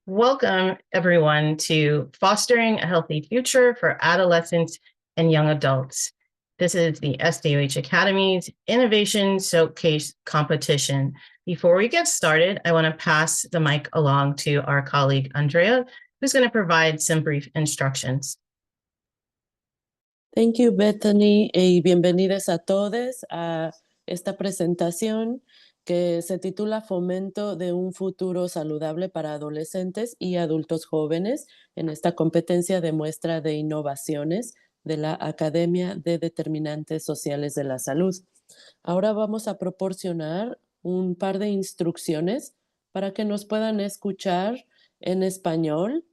Welcome, everyone, to Fostering a Healthy Future for Adolescents and Young Adults. This is the SDOH Academy's Innovations Showcase competition. Before we get started, I want to pass the mic along to our colleague, Andrea, who's going to provide some brief instructions. Thank you, Bethany, y bienvenidos a todos a esta presentación que se titula Fomento de un futuro saludable para adolescentes y adultos jóvenes en esta competencia de muestra de innovaciones de la Academia de Determinantes Sociales de la Salud. Ahora vamos a proporcionar un par de instrucciones para que nos puedan escuchar en español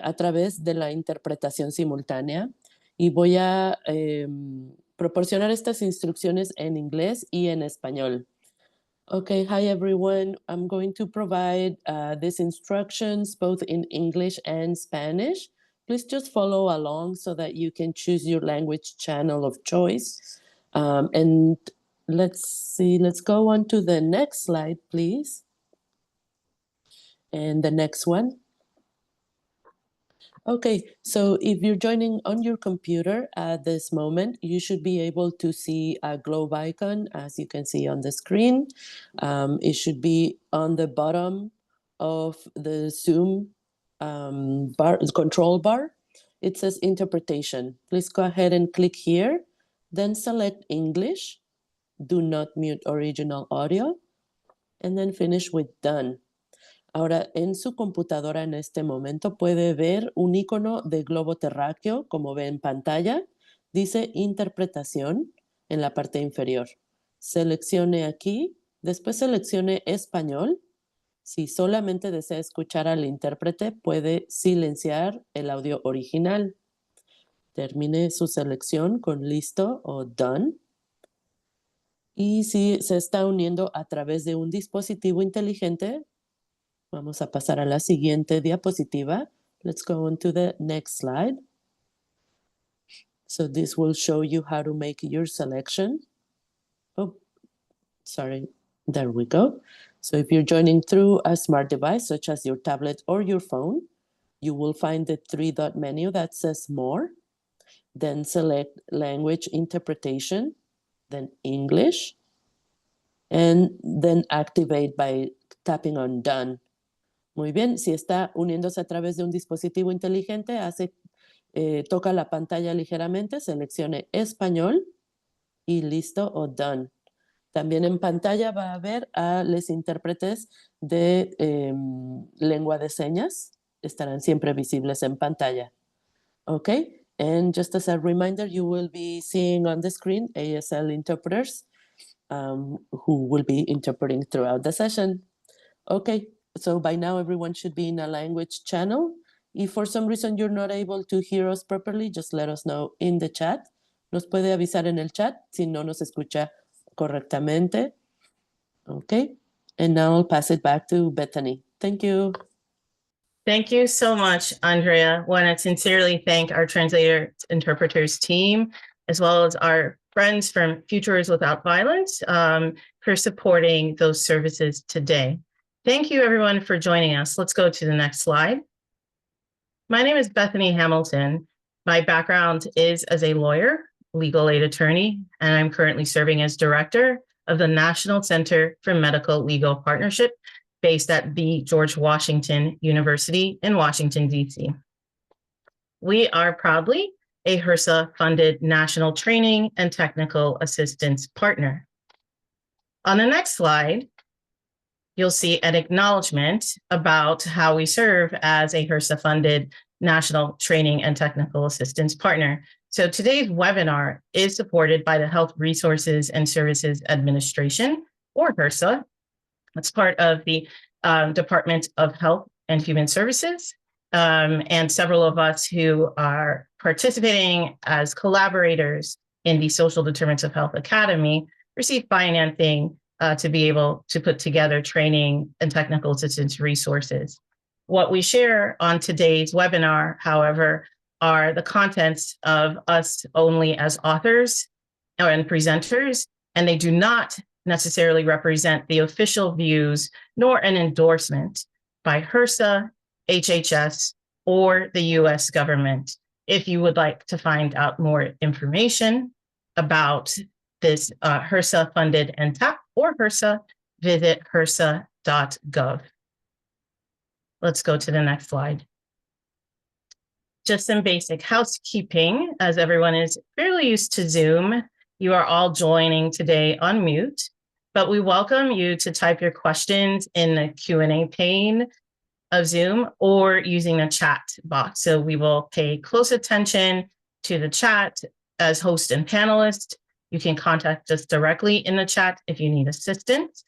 a través de la interpretación simultánea. Y voy a proporcionar estas instrucciones en inglés y en español. Okay, hi everyone. I'm going to provide these instructions both in English and Spanish. Please just follow along so that you can choose your language channel of choice. And let's go on to the next slide, please. And the next one. Okay, so if you're joining on your computer at this moment, you should be able to see a globe icon, as you can see on the screen. It should be on the bottom of the Zoom control bar. It says interpretation. Please go ahead and click here, then select English. Do not mute original audio, and then finish with done. Ahora, en su computadora en este momento puede ver un icono de globo terráqueo, como ve en pantalla. Dice interpretación en la parte inferior. Seleccione aquí, después seleccione español. Si solamente desea escuchar al intérprete, puede silenciar el audio original. Termine su selección con listo o done. Y si se está uniendo a través de un dispositivo inteligente, vamos a pasar a la siguiente diapositiva. Let's go on to the next slide. So this will show you how to make your selection. Oh, sorry. There we go. So if you're joining through a smart device, such as your tablet or your phone, you will find the three-dot menu that says More. Then select Language Interpretation, then English, and then activate by tapping on Done. Muy bien, si está uniéndose a través de un dispositivo inteligente, toca la pantalla ligeramente, seleccione español y listo o done. También en pantalla va a ver a los intérpretes de lengua de señas, estarán siempre visibles en pantalla. Okay, and just as a reminder, you will be seeing on the screen ASL interpreters who will be interpreting throughout the session. Okay. So by now, everyone should be in a language channel. If for some reason you're not able to hear us properly, just let us know in the chat. Nos puede avisar en el chat si no nos escucha correctamente. Okay. And now I'll pass it back to Bethany. Thank you. Thank you so much, Andrea. I want to sincerely thank our translator interpreters team, as well as our friends from Futures Without Violence for supporting those services today. Thank you, everyone, for joining us. Let's go to the next slide. My name is Bethany Hamilton. My background is as a lawyer, legal aid attorney, and I'm currently serving as director of the National Center for Medical Legal Partnership based at the George Washington University in Washington, D.C. We are proudly a HRSA-funded national training and technical assistance partner. On the next slide, you'll see an acknowledgement about how we serve as a HRSA-funded national training and technical assistance partner. So today's webinar is supported by the Health Resources and Services Administration, or HRSA. It's part of the Department of Health and Human Services. And several of us who are participating as collaborators in the Social Determinants of Health Academy receive financing to be able to put together training and technical assistance resources. What we share on today's webinar, however, are the contents of us only as authors and presenters, and they do not necessarily represent the official views nor an endorsement by HRSA, HHS, or the US government. If you would like to find out more information about this HRSA funded NTAP or HRSA, visit hrsa.gov. Let's go to the next slide. Just some basic housekeeping, as everyone is fairly used to Zoom. You are all joining today on mute, but we welcome you to type your questions in the Q&A pane of Zoom or using the chat box. So we will pay close attention to the chat as host and panelist. You can contact us directly in the chat if you need assistance.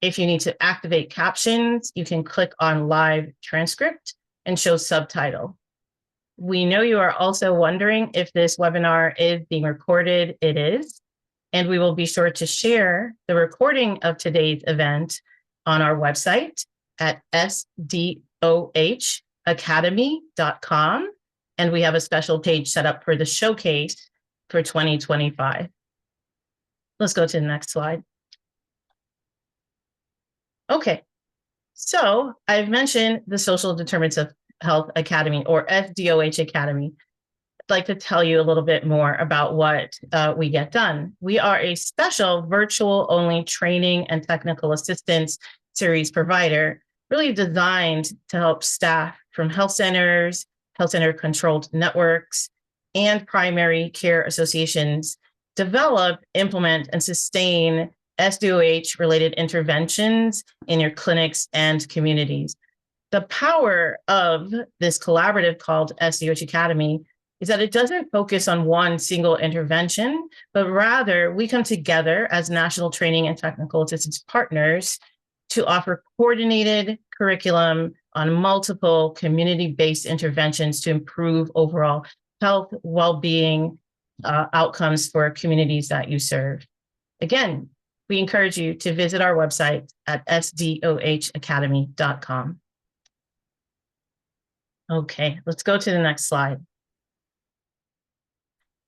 If you need to activate captions, you can click on live transcript and show subtitle. We know you are also wondering if this webinar is being recorded. It is, and we will be sure to share the recording of today's event on our website at SDOHacademy.com. And we have a special page set up for the showcase for 2025. Let's go to the next slide. Okay, so I've mentioned the Social Determinants of Health Academy, or SDOH Academy. I'd like to tell you a little bit more about what we get done. We are a special virtual-only training and technical assistance series provider, really designed to help staff from health centers, health center controlled networks, and primary care associations develop, implement, and sustain SDOH-related interventions in your clinics and communities. The power of this collaborative called SDOH Academy is that it doesn't focus on one single intervention, but rather we come together as national training and technical assistance partners to offer coordinated curriculum on multiple community-based interventions to improve overall health, well-being, outcomes for communities that you serve. Again, we encourage you to visit our website at sdohacademy.com. Okay, let's go to the next slide.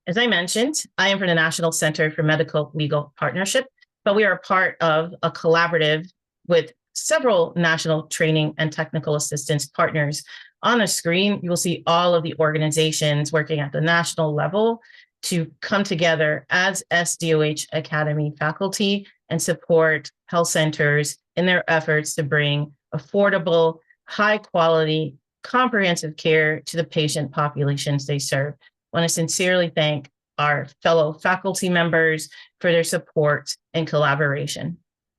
As I mentioned, I am from the National Center for Medical Legal Partnership, but we are part of a collaborative with several national training and technical assistance partners. On the screen, you will see all of the organizations working at the national level to come together as SDOH Academy faculty and support health centers in their efforts to bring affordable, high quality, comprehensive care to the patient populations they serve. I want to sincerely thank our fellow faculty members for their support and collaboration.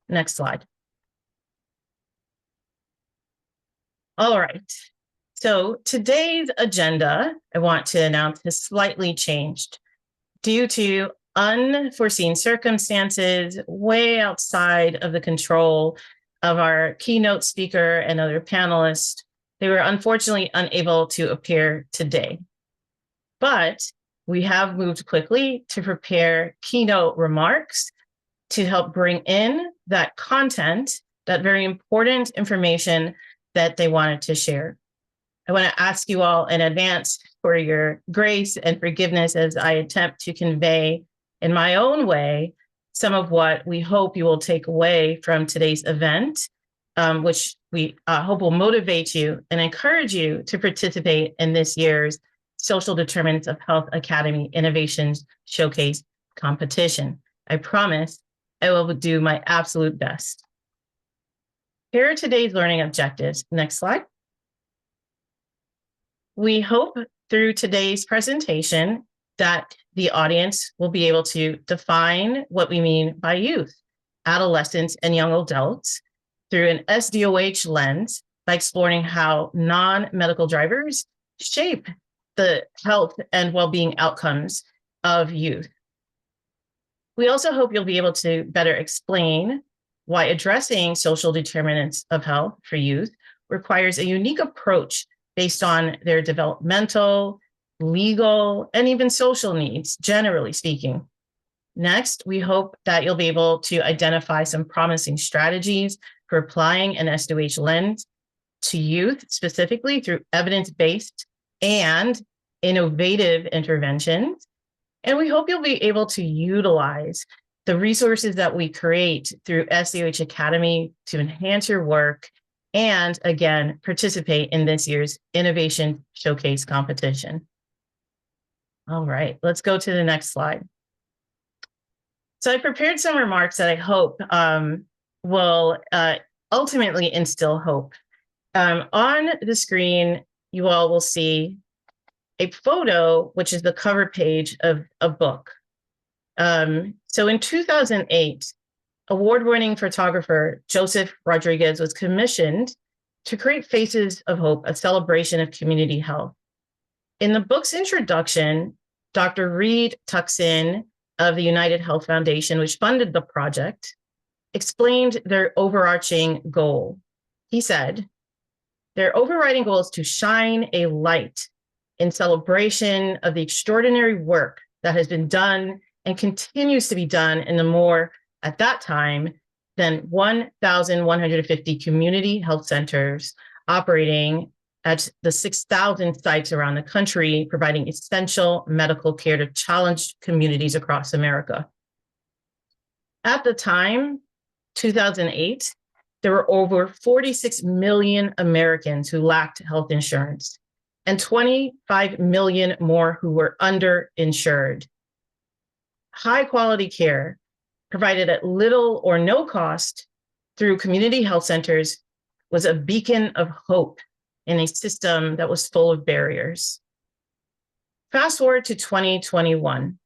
Next slide. All right. So today's agenda, I want to announce, has slightly changed due to unforeseen circumstances way outside of the control of our keynote speaker and other panelists. They were unfortunately unable to appear today, but we have moved quickly to prepare keynote remarks to help bring in that content, that very important information that they wanted to share. I want to ask you all in advance for your grace and forgiveness as I attempt to convey in my own way some of what we hope you will take away from today's event, which we hope will motivate you and encourage you to participate in this year's Social Determinants of Health Academy Innovations Showcase competition. I promise I will do my absolute best. Here are today's learning objectives. Next slide. We hope through today's presentation that the audience will be able to define what we mean by youth, adolescents, and young adults through an SDOH lens by exploring how non-medical drivers shape the health and well-being outcomes of youth. We also hope you'll be able to better explain why addressing social determinants of health for youth requires a unique approach based on their developmental, legal, and even social needs, generally speaking. Next, we hope that you'll be able to identify some promising strategies for applying an SDOH lens to youth, specifically through evidence-based and innovative interventions. And we hope you'll be able to utilize the resources that we create through SDOH Academy to enhance your work and again, participate in this year's Innovation Showcase competition. All right, let's go to the next slide. So I prepared some remarks that I hope will ultimately instill hope. On the screen, you all will see a photo, which is the cover page of a book. So in 2008, award-winning photographer Joseph Rodriguez was commissioned to create Faces of Hope, a celebration of community health. In the book's introduction, Dr. Reed Tuckson of the United Health Foundation, which funded the project, explained their overarching goal. He said, their overriding goal is to shine a light in celebration of the extraordinary work that has been done and continues to be done in the more, at that time, than 1,150 community health centers operating at the 6,000 sites around the country, providing essential medical care to challenged communities across America. At the time, 2008, there were over 46 million Americans who lacked health insurance and 25 million more who were underinsured. High quality care provided at little or no cost through community health centers was a beacon of hope in a system that was full of barriers. Fast forward to 2021.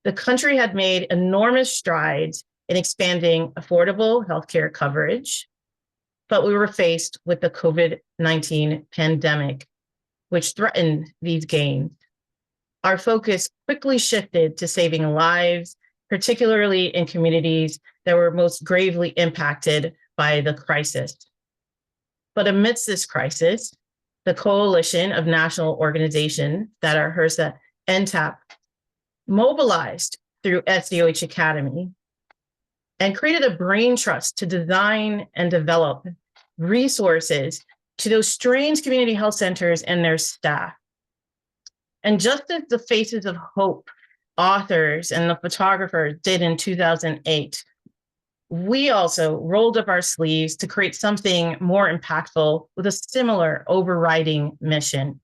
The country had made enormous strides in expanding affordable healthcare coverage, but we were faced with the COVID-19 pandemic, which threatened these gains. Our focus quickly shifted to saving lives, particularly in communities that were most gravely impacted by the crisis. But amidst this crisis, the coalition of national organizations that are HRSA NTAP mobilized through SDOH Academy and created a brain trust to design and develop resources to those strange community health centers and their staff. And just as the Faces of Hope authors and the photographers did in 2008, we also rolled up our sleeves to create something more impactful with a similar overriding mission.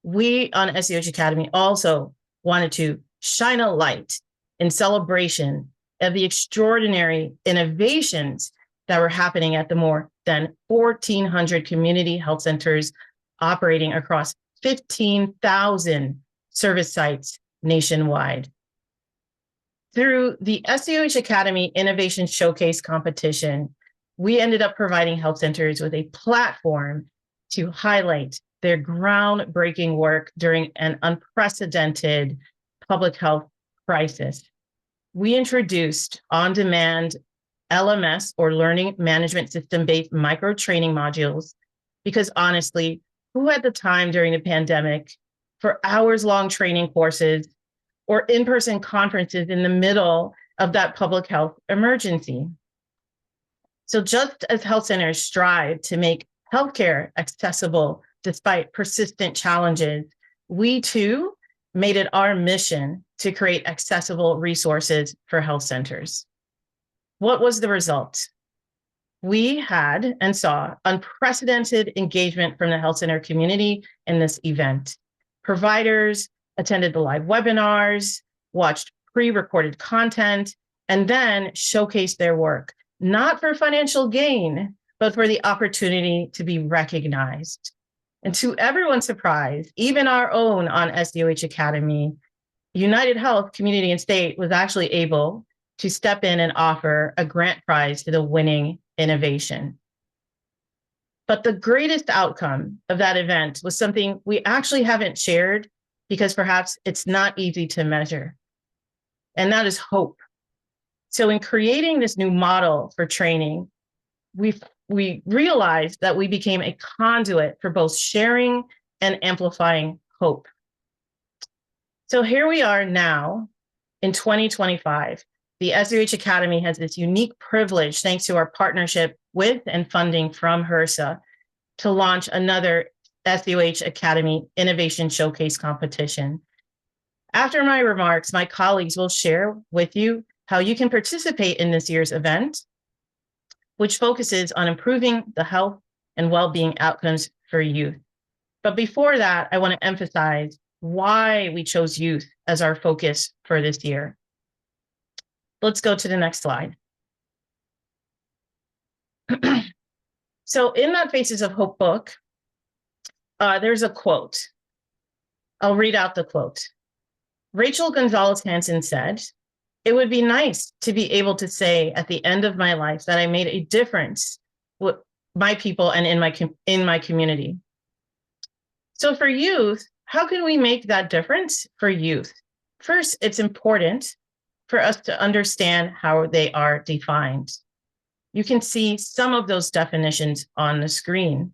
We on SDOH Academy also wanted to shine a light in celebration of the extraordinary innovations that were happening at the more than 1,400 community health centers operating across 15,000 service sites nationwide. Through the SDOH Academy Innovations Showcase competition, we ended up providing health centers with a platform to highlight their groundbreaking work during an unprecedented public health crisis. We introduced on-demand LMS or learning management system-based micro-training modules because honestly, who had the time during the pandemic for hours-long training courses or in-person conferences in the middle of that public health emergency? So just as health centers strive to make healthcare accessible despite persistent challenges, we too made it our mission to create accessible resources for health centers. What was the result? We had and saw unprecedented engagement from the health center community in this event. Providers attended the live webinars, watched pre-recorded content, and then showcased their work, not for financial gain, but for the opportunity to be recognized. And to everyone's surprise, even our own on SDOH Academy, United Health Community and State was actually able to step in and offer a grant prize to the winning innovation. But the greatest outcome of that event was something we actually haven't shared because perhaps it's not easy to measure, and that is hope. So in creating this new model for training, we realized that we became a conduit for both sharing and amplifying hope. So here we are now in 2025. The SDOH Academy has this unique privilege, thanks to our partnership with and funding from HRSA, to launch another SDOH Academy Innovation Showcase competition. After my remarks, my colleagues will share with you how you can participate in this year's event, which focuses on improving the health and well-being outcomes for youth. But before that, I want to emphasize why we chose youth as our focus for this year. Let's go to the next slide. So in that Faces of Hope book, there's a quote. I'll read out the quote. Rachel Gonzalez Hansen said, "It would be nice to be able to say at the end of my life that I made a difference with my people and in my community." So for youth, how can we make that difference for youth? First, it's important for us to understand how they are defined. You can see some of those definitions on the screen.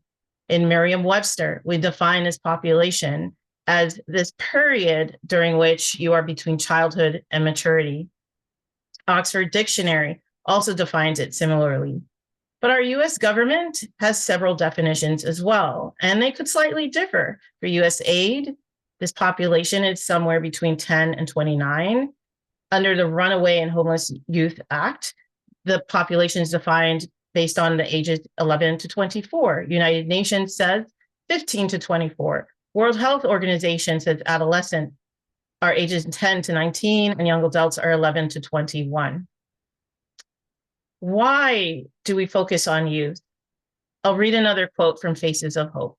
In Merriam-Webster, we define this population as this period during which you are between childhood and maturity. Oxford Dictionary also defines it similarly. But our US government has several definitions as well, and they could slightly differ. For USAID, this population is somewhere between 10 and 29. Under the Runaway and Homeless Youth Act, the population is defined based on the ages 11 to 24. United Nations says 15 to 24. World Health Organization says adolescents are ages 10 to 19 and young adults are 11 to 21. Why do we focus on youth? I'll read another quote from Faces of Hope.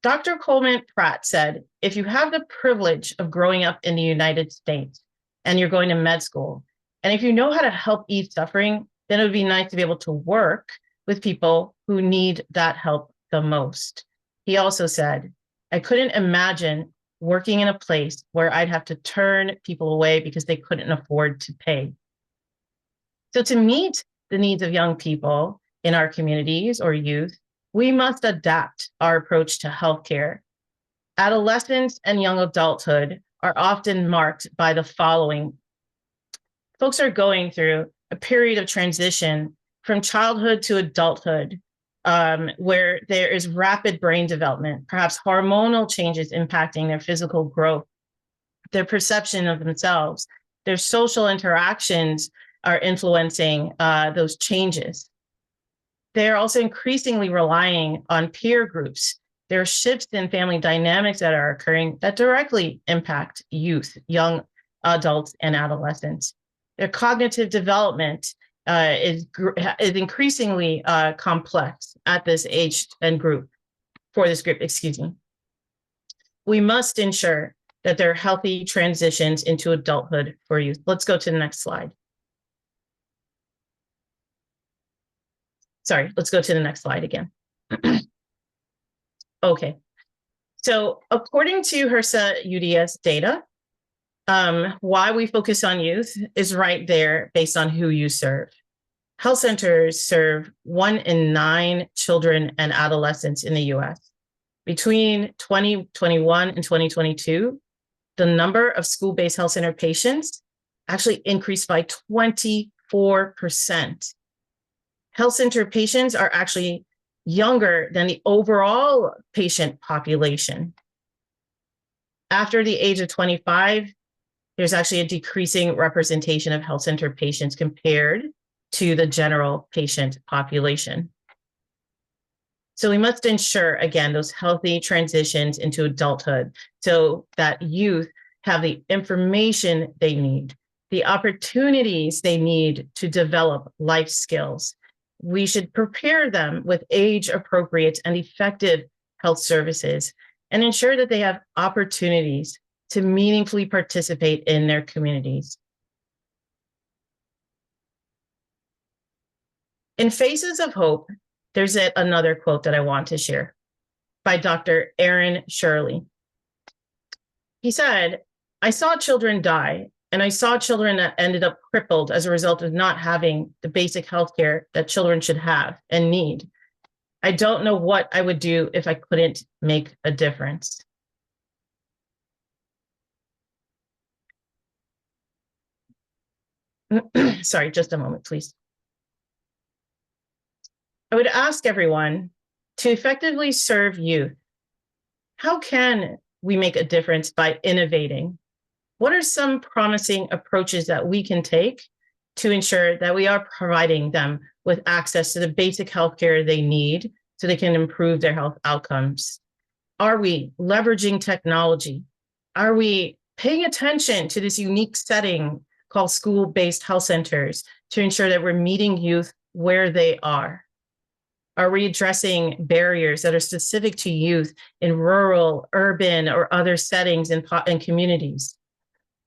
Dr. Coleman Pratt said, "If you have the privilege of growing up in the United States and you're going to med school, and if you know how to help ease suffering, then it would be nice to be able to work with people who need that help the most." He also said, "I couldn't imagine working in a place where I'd have to turn people away because they couldn't afford to pay." So to meet the needs of young people in our communities or youth, we must adapt our approach to healthcare. Adolescence and young adulthood are often marked by the following. Folks are going through a period of transition from childhood to adulthood, where there is rapid brain development, perhaps hormonal changes impacting their physical growth, their perception of themselves, their social interactions are influencing those changes. They're also increasingly relying on peer groups. There are shifts in family dynamics that are occurring that directly impact youth, young adults, and adolescents. Their cognitive development is increasingly complex at this age and group, for this group, excuse me. We must ensure that there are healthy transitions into adulthood for youth. Let's go to the next slide. Sorry, let's go to the next slide again. Okay, so according to HRSA UDS data, why we focus on youth is right there based on who you serve. Health centers serve 1 in 9 children and adolescents in the US. Between 2021 and 2022, the number of school-based health center patients actually increased by 24%. Health center patients are actually younger than the overall patient population. After the age of 25, there's actually a decreasing representation of health center patients compared to the general patient population. So we must ensure, again, those healthy transitions into adulthood so that youth have the information they need, the opportunities they need to develop life skills. We should prepare them with age-appropriate and effective health services and ensure that they have opportunities to meaningfully participate in their communities. In Faces of Hope, there's another quote that I want to share by Dr. Aaron Shirley. He said, "I saw children die, and I saw children that ended up crippled as a result of not having the basic healthcare that children should have and need. I don't know what I would do if I couldn't make a difference." Sorry, just a moment, please. I would ask everyone to effectively serve youth. How can we make a difference by innovating? What are some promising approaches that we can take to ensure that we are providing them with access to the basic healthcare they need so they can improve their health outcomes? Are we leveraging technology? Are we paying attention to this unique setting called school-based health centers to ensure that we're meeting youth where they are? Are we addressing barriers that are specific to youth in rural, urban, or other settings and communities?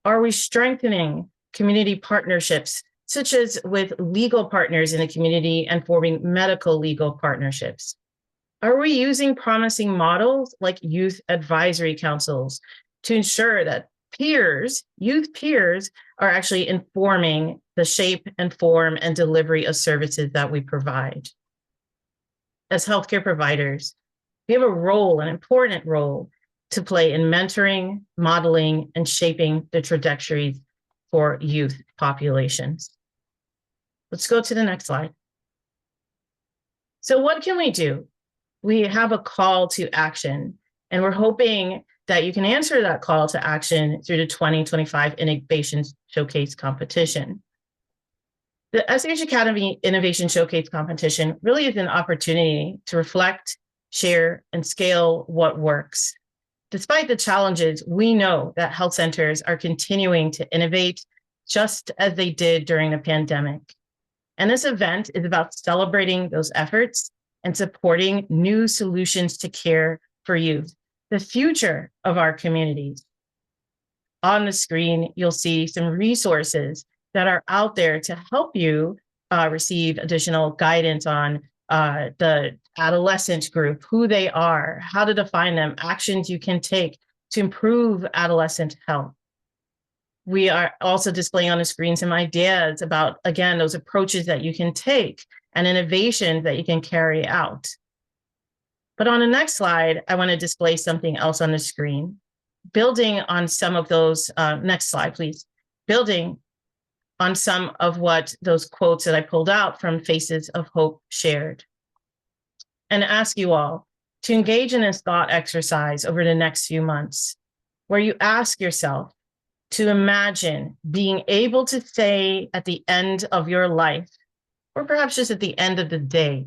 Are we strengthening community partnerships, such as with legal partners in the community and forming medical legal partnerships? Are we using promising models like youth advisory councils to ensure that peers, youth peers, are actually informing the shape and form and delivery of services that we provide? As healthcare providers, we have a role, an important role to play in mentoring, modeling, and shaping the trajectories for youth populations. Let's go to the next slide. So what can we do? We have a call to action, and we're hoping that you can answer that call to action through the 2025 Innovations Showcase competition. The SDOH Academy Innovation Showcase competition really is an opportunity to reflect, share, and scale what works. Despite the challenges, we know that health centers are continuing to innovate just as they did during the pandemic. And this event is about celebrating those efforts and supporting new solutions to care for youth, the future of our communities. On the screen, you'll see some resources that are out there to help you receive additional guidance on the adolescent group, who they are, how to define them, actions you can take to improve adolescent health. We are also displaying on the screen some ideas about, again, those approaches that you can take and innovations that you can carry out. But on the next slide, I want to display something else on the screen. Building on some of those, next slide, please. Building on some of what those quotes that I pulled out from Faces of Hope shared. And ask you all to engage in this thought exercise over the next few months, where you ask yourself to imagine being able to say at the end of your life, or perhaps just at the end of the day,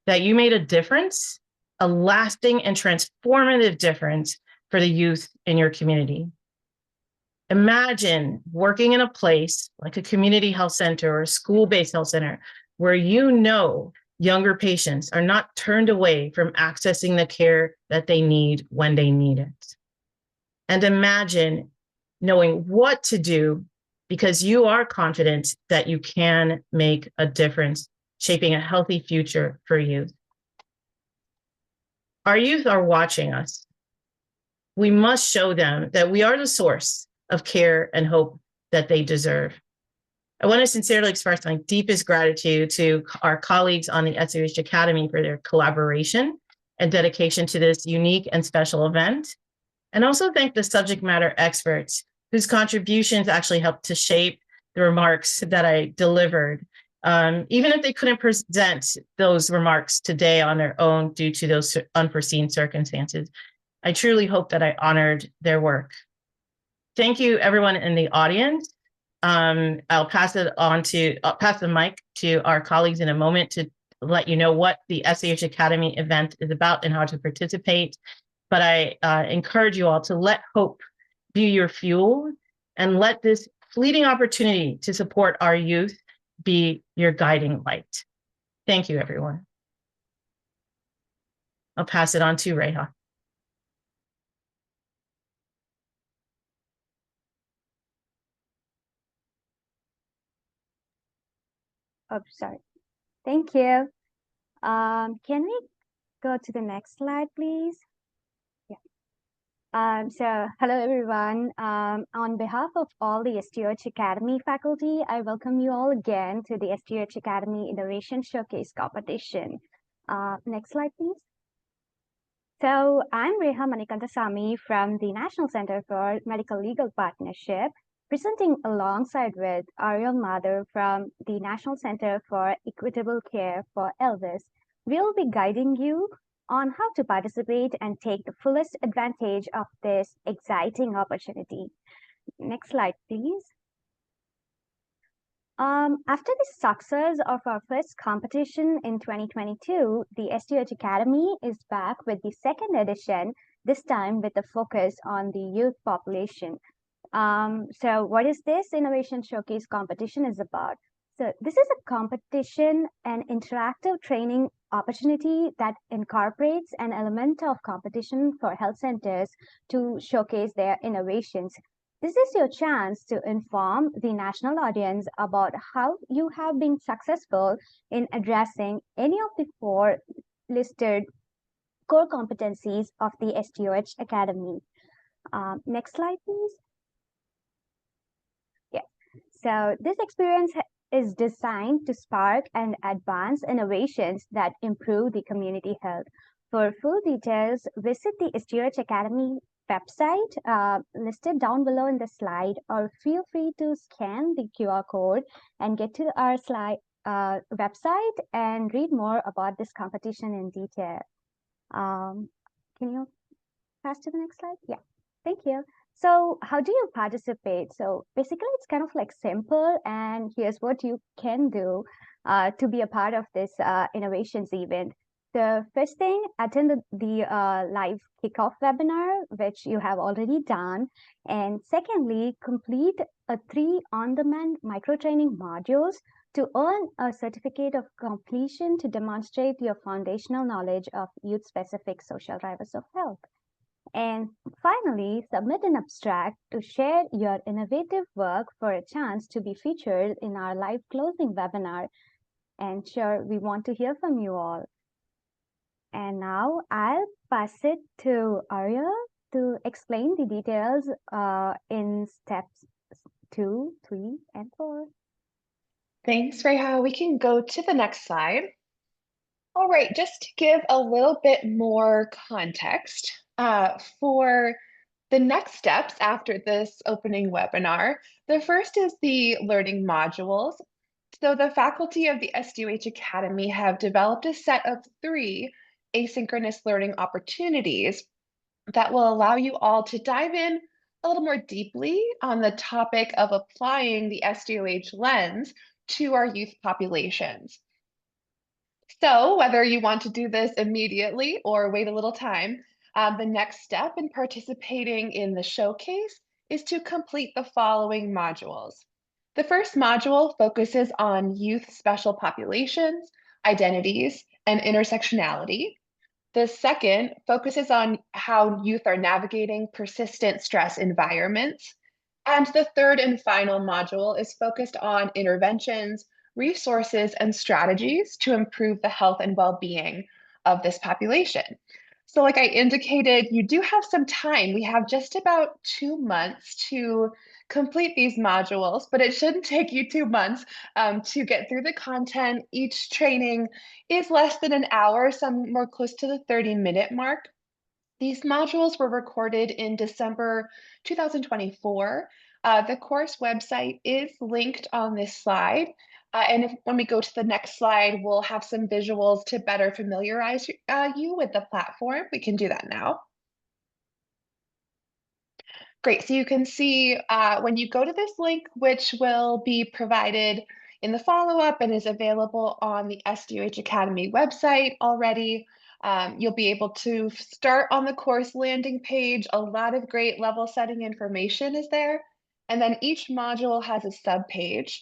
that you made a difference, a lasting and transformative difference for the youth in your community. Imagine working in a place like a community health center or a school-based health center where you know younger patients are not turned away from accessing the care that they need when they need it. And imagine knowing what to do because you are confident that you can make a difference, shaping a healthy future for youth. Our youth are watching us. We must show them that we are the source of care and hope that they deserve. I want to sincerely express my deepest gratitude to our colleagues on the SDOH Academy for their collaboration and dedication to this unique and special event. And also thank the subject matter experts whose contributions actually helped to shape the remarks that I delivered, even if they couldn't present those remarks today on their own due to those unforeseen circumstances. I truly hope that I honored their work. Thank you, everyone in the audience. I'll pass the mic to our colleagues in a moment to let you know what the SDOH Academy event is about and how to participate. But I encourage you all to let hope be your fuel and let this fleeting opportunity to support our youth be your guiding light. Thank you, everyone. I'll pass it on to Reha. Oh, sorry. Thank you. Can we go to the next slide, please? Yeah. So hello, everyone. On behalf of all the SDOH Academy faculty, I welcome you all again to the SDOH Academy Innovations Showcase competition. Next slide, please. So I'm Reha Manikantasamy from the National Center for Medical Legal Partnership, presenting alongside with Ariel Mather from the National Center for Equitable Care for Elders. We'll be guiding you on how to participate and take the fullest advantage of this exciting opportunity. Next slide, please. After the success of our first competition in 2022, the SDOH Academy is back with the second edition, this time with a focus on the youth population. So what is this Innovation Showcase competition is about? So this is a competition and interactive training opportunity that incorporates an element of competition for health centers to showcase their innovations. This is your chance to inform the national audience about how you have been successful in addressing any of the four listed core competencies of the SDOH Academy. Next slide, please. Yeah. So this experience is designed to spark and advance innovations that improve the community health. For full details, visit the SDOH Academy website listed down below in the slide, or feel free to scan the QR code and get to our website and read more about this competition in detail. Can you pass to the next slide? Yeah, thank you. So how do you participate? So basically, it's kind of like simple, and here's what you can do to be a part of this innovations event. The first thing, attend the live kickoff webinar, which you have already done. And secondly, complete 3 on-demand micro-training modules to earn a certificate of completion to demonstrate your foundational knowledge of youth-specific social drivers of health. And finally, submit an abstract to share your innovative work for a chance to be featured in our live closing webinar. And sure, we want to hear from you all. And now I'll pass it to Arya to explain the details in steps 2, 3, and 4. Thanks, Reha. We can go to the next slide. All right, just to give a little bit more context for the next steps after this opening webinar, the first is the learning modules. So the faculty of the SDOH Academy have developed a set of 3 asynchronous learning opportunities that will allow you all to dive in a little more deeply on the topic of applying the SDOH lens to our youth populations. So whether you want to do this immediately or wait a little time, the next step in participating in the showcase is to complete the following modules. The first module focuses on youth special populations, identities, and intersectionality. The second focuses on how youth are navigating persistent stress environments. And the third and final module is focused on interventions, resources, and strategies to improve the health and well-being of this population. So like I indicated, you do have some time. We have just about 2 months to complete these modules, but it shouldn't take you 2 months to get through the content. Each training is less than an hour, some more close to the 30-minute mark. These modules were recorded in December 2024. The course website is linked on this slide. And when we go to the next slide, we'll have some visuals to better familiarize you with the platform. We can do that now. Great, so you can see when you go to this link, which will be provided in the follow-up and is available on the SDOH Academy website already, you'll be able to start on the course landing page. A lot of great level setting information is there. And then each module has a subpage.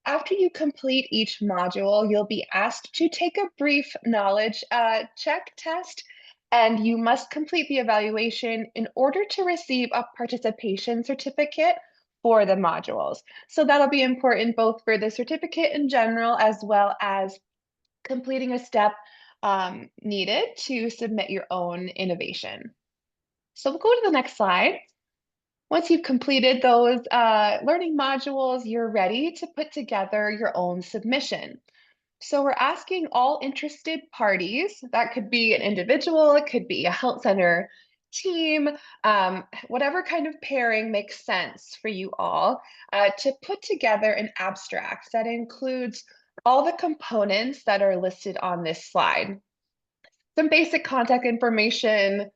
After you complete each module, you'll be asked to take a brief knowledge check test, and you must complete the evaluation in order to receive a participation certificate for the modules. So that'll be important both for the certificate in general, as well as completing a step needed to submit your own innovation. So we'll go to the next slide. Once you've completed those learning modules, you're ready to put together your own submission. So we're asking all interested parties, that could be an individual, it could be a health center team, whatever kind of pairing makes sense for you all, to put together an abstract that includes all the components that are listed on this slide. Some basic contact information,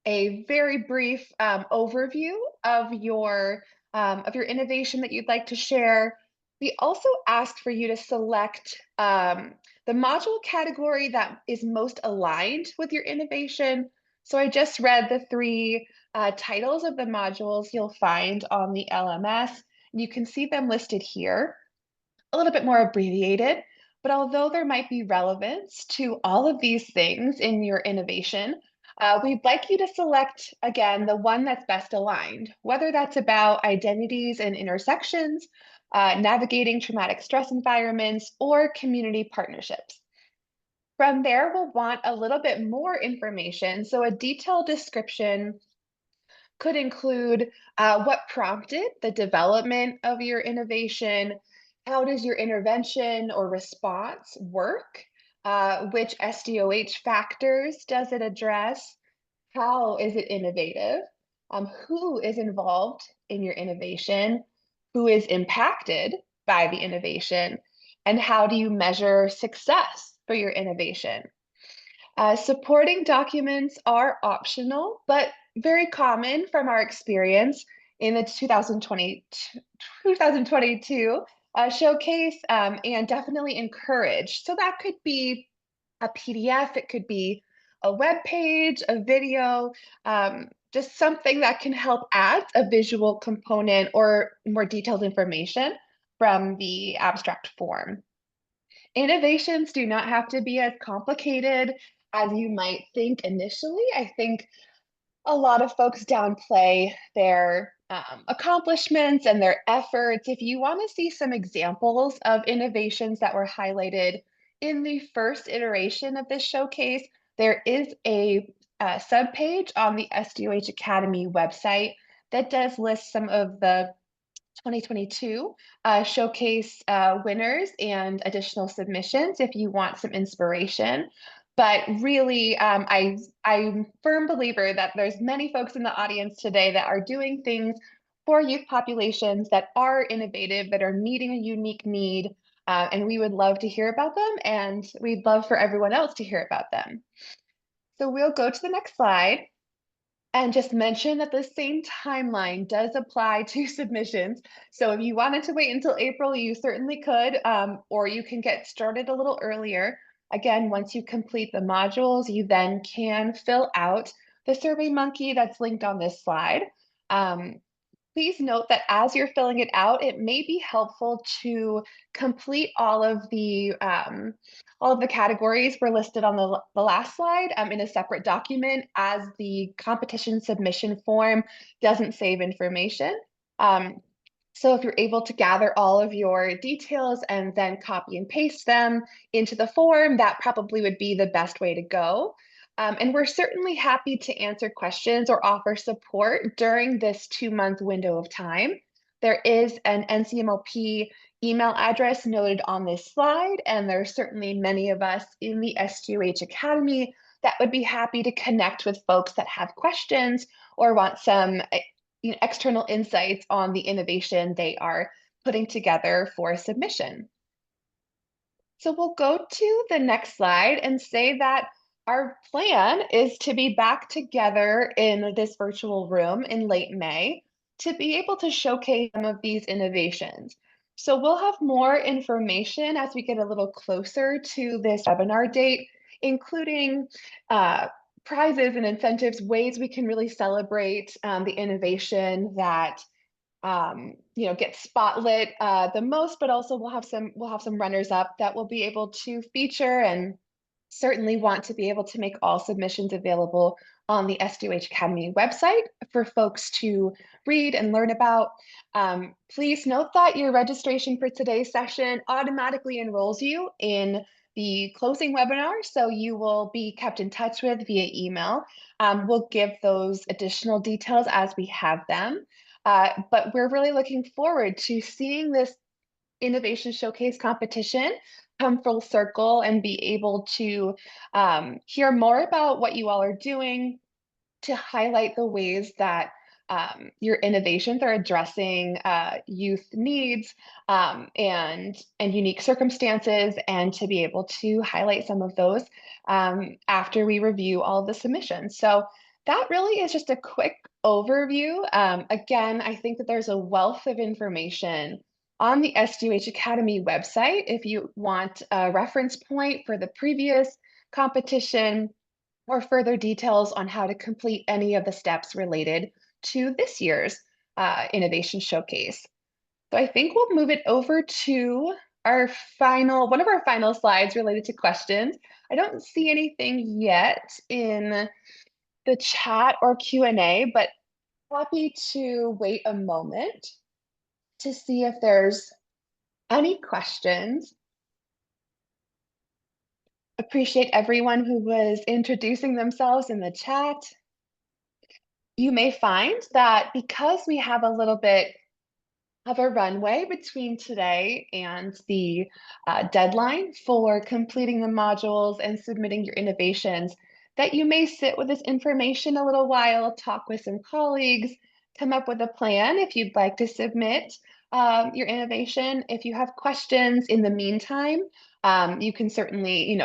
a very brief overview of your innovation that you'd like to share, We also ask for you to select the module category that is most aligned with your innovation. So I just read the three titles of the modules you'll find on the LMS. You can see them listed here, a little bit more abbreviated, but although there might be relevance to all of these things in your innovation, we'd like you to select, again, the one that's best aligned, whether that's about identities and intersections, navigating traumatic stress environments, or community partnerships. From there, we'll want a little bit more information, so a detailed description could include what prompted the development of your innovation, how does your intervention or response work, which SDOH factors does it address, how is it innovative, who is involved in your innovation, who is impacted by the innovation, and how do you measure success for your innovation. Supporting documents are optional, but very common from our experience in the 2022 showcase, and definitely encouraged. So that could be a PDF, it could be a web page, a video, just something that can help add a visual component or more detailed information from the abstract form. Innovations do not have to be as complicated as you might think initially. I think a lot of folks downplay their accomplishments and their efforts. If you want to see some examples of innovations that were highlighted in the first iteration of this showcase, there is a subpage on the SDOH Academy website that does list some of the 2022 showcase winners and additional submissions if you want some inspiration. But really, I'm a firm believer that there's many folks in the audience today that are doing things for youth populations that are innovative, that are meeting a unique need, and we would love to hear about them, and we'd love for everyone else to hear about them. So we'll go to the next slide. And just mention that the same timeline does apply to submissions. So if you wanted to wait until April, you certainly could, or you can get started a little earlier. Again, once you complete the modules, you then can fill out the SurveyMonkey that's linked on this slide. Please note that as you're filling it out, it may be helpful to complete all of the categories were listed on the last slide in a separate document, as the competition submission form doesn't save information. So if you're able to gather all of your details and then copy and paste them into the form, that probably would be the best way to go. And we're certainly happy to answer questions or offer support during this 2-month window of time. There is an NCMLP email address noted on this slide, and there are certainly many of us in the SDOH Academy that would be happy to connect with folks that have questions or want some external insights on the innovation they are putting together for submission. So we'll go to the next slide and say that our plan is to be back together in this virtual room in late May to be able to showcase some of these innovations. So we'll have more information as we get a little closer to this webinar date, including prizes and incentives, ways we can really celebrate the innovation that get spotlit the most, but also we'll have some runners up that we'll be able to feature, and certainly want to be able to make all submissions available on the SDOH Academy website for folks to read and learn about. Please note that your registration for today's session automatically enrolls you in the closing webinar, so you will be kept in touch with via email. We'll give those additional details as we have them. But we're really looking forward to seeing this Innovation Showcase competition come full circle and be able to hear more about what you all are doing, to highlight the ways that your innovations are addressing youth needs and unique circumstances, and to be able to highlight some of those after we review all of the submissions. So that really is just a quick overview. Again, I think that there's a wealth of information on the SDOH Academy website if you want a reference point for the previous competition or further details on how to complete any of the steps related to this year's Innovation Showcase. So I think we'll move it over to one of our final slides related to questions. I don't see anything yet in the chat or Q&A, but happy to wait a moment to see if there's any questions. Appreciate everyone who was introducing themselves in the chat. You may find that because we have a little bit of a runway between today and the deadline for completing the modules and submitting your innovations, that you may sit with this information a little while, talk with some colleagues, come up with a plan if you'd like to submit your innovation. If you have questions in the meantime, you can certainly,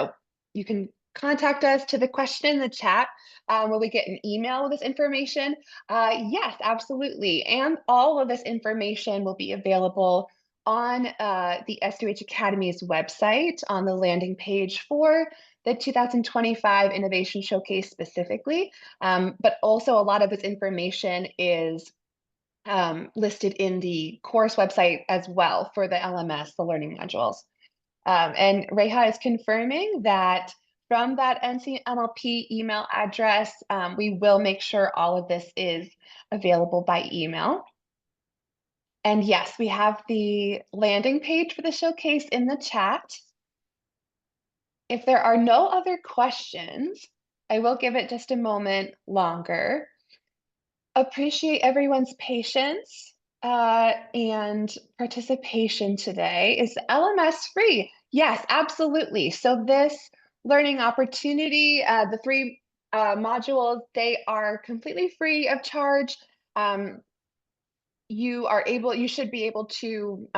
you can contact us to the question in the chat. Will we get an email with this information? Yes, absolutely. And all of this information will be available on the SDOH Academy's website on the landing page for the 2025 Innovation Showcase specifically. But also a lot of this information is listed in the course website as well for the LMS, the learning modules. And Reha is confirming that from that NCMLP email address, we will make sure all of this is available by email. And yes, we have the landing page for the showcase in the chat. If there are no other questions, I will give it just a moment longer. Appreciate everyone's patience and participation today. Is LMS free? Yes, absolutely. So this learning opportunity, the 3 modules, they are completely free of charge. You should be able to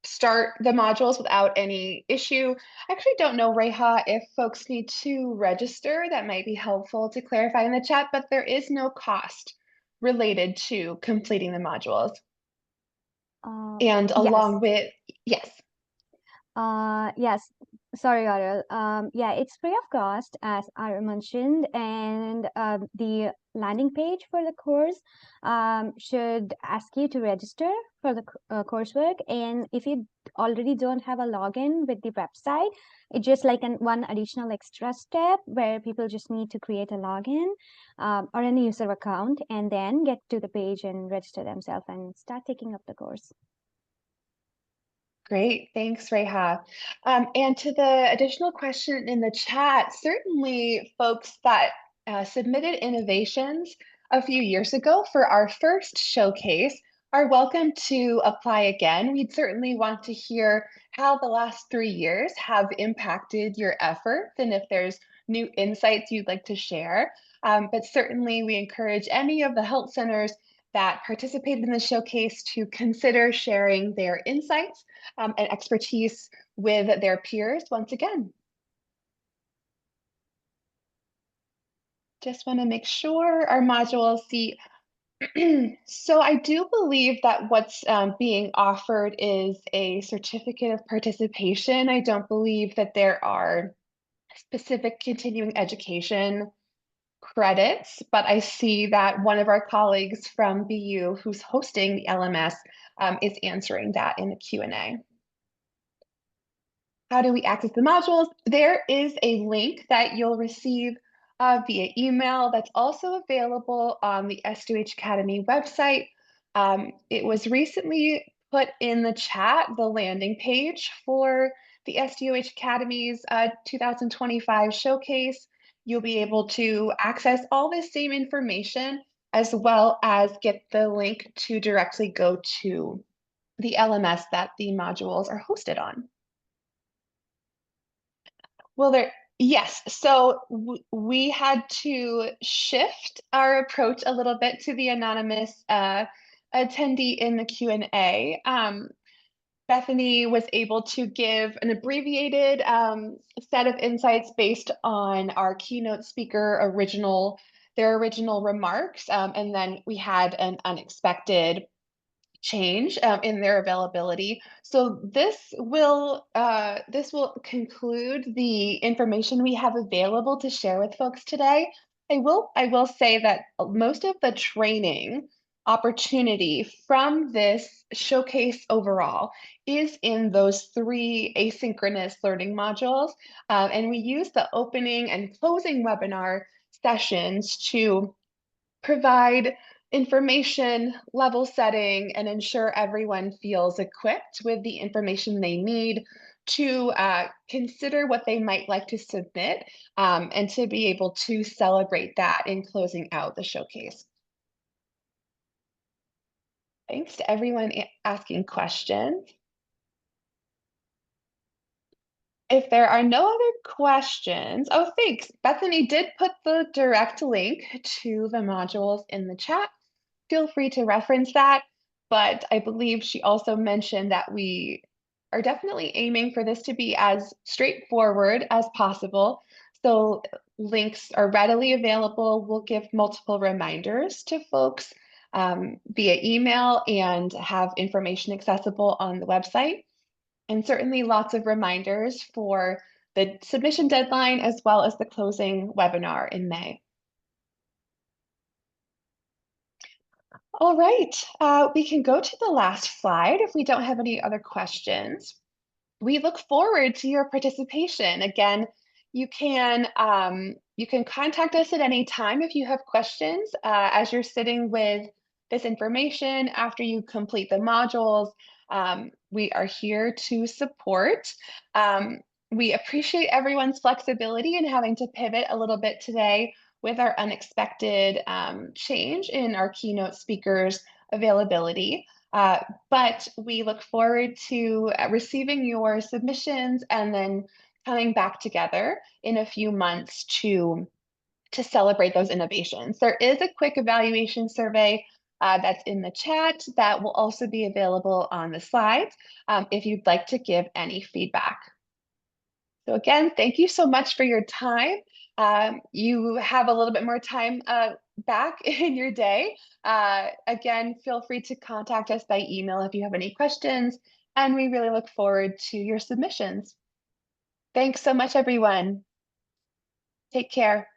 start the modules without any issue. I actually don't know, Reha, if folks need to register. That might be helpful to clarify in the chat, but there is no cost related to completing the modules. And along with, yes. Yes, sorry, Aurel. Yeah, it's free of cost, as Aurel mentioned, and the landing page for the course should ask you to register for the coursework. And if you already don't have a login with the website, it's just like one additional extra step where people just need to create a login or any user account and then get to the page and register themselves and start taking up the course. Great, thanks, Reha. And to the additional question in the chat, certainly folks that submitted innovations a few years ago for our first showcase are welcome to apply again. We'd certainly want to hear how the last 3 years have impacted your efforts and if there's new insights you'd like to share. But certainly we encourage any of the health centers that participated in the showcase to consider sharing their insights and expertise with their peers once again. Just want to make sure our modules see. So I do believe that what's being offered is a certificate of participation. I don't believe that there are specific continuing education credits, but I see that one of our colleagues from BU who's hosting the LMS is answering that in the Q&A. How do we access the modules? There is a link that you'll receive via email that's also available on the SDOH Academy website. It was recently put in the chat, the landing page for the SDOH Academy's 2025 showcase. You'll be able to access all the same information as well as get the link to directly go to the LMS that the modules are hosted on. Well, yes, so we had to shift our approach a little bit to the anonymous attendee in the Q&A. Bethany was able to give an abbreviated set of insights based on our keynote speaker their original remarks, and then we had an unexpected change in their availability. So this will conclude the information we have available to share with folks today. I will say that most of the training opportunity from this showcase overall is in those 3 asynchronous learning modules. And we use the opening and closing webinar sessions to provide information, level setting, and ensure everyone feels equipped with the information they need to consider what they might like to submit and to be able to celebrate that in closing out the showcase. Thanks to everyone asking questions. If there are no other questions, oh, thanks. Bethany did put the direct link to the modules in the chat. Feel free to reference that. But I believe she also mentioned that we are definitely aiming for this to be as straightforward as possible. So links are readily available. We'll give multiple reminders to folks via email and have information accessible on the website. And certainly lots of reminders for the submission deadline as well as the closing webinar in May. All right, we can go to the last slide if we don't have any other questions. We look forward to your participation. Again, you can contact us at any time if you have questions as you're sitting with this information after you complete the modules. We are here to support. We appreciate everyone's flexibility in having to pivot a little bit today with our unexpected change in our keynote speakers availability. But we look forward to receiving your submissions and then coming back together in a few months to celebrate those innovations. There is a quick evaluation survey that's in the chat that will also be available on the slides if you'd like to give any feedback. So again, thank you so much for your time. You have a little bit more time back in your day. Again, feel free to contact us by email if you have any questions, and we really look forward to your submissions. Thanks so much, everyone. Take care.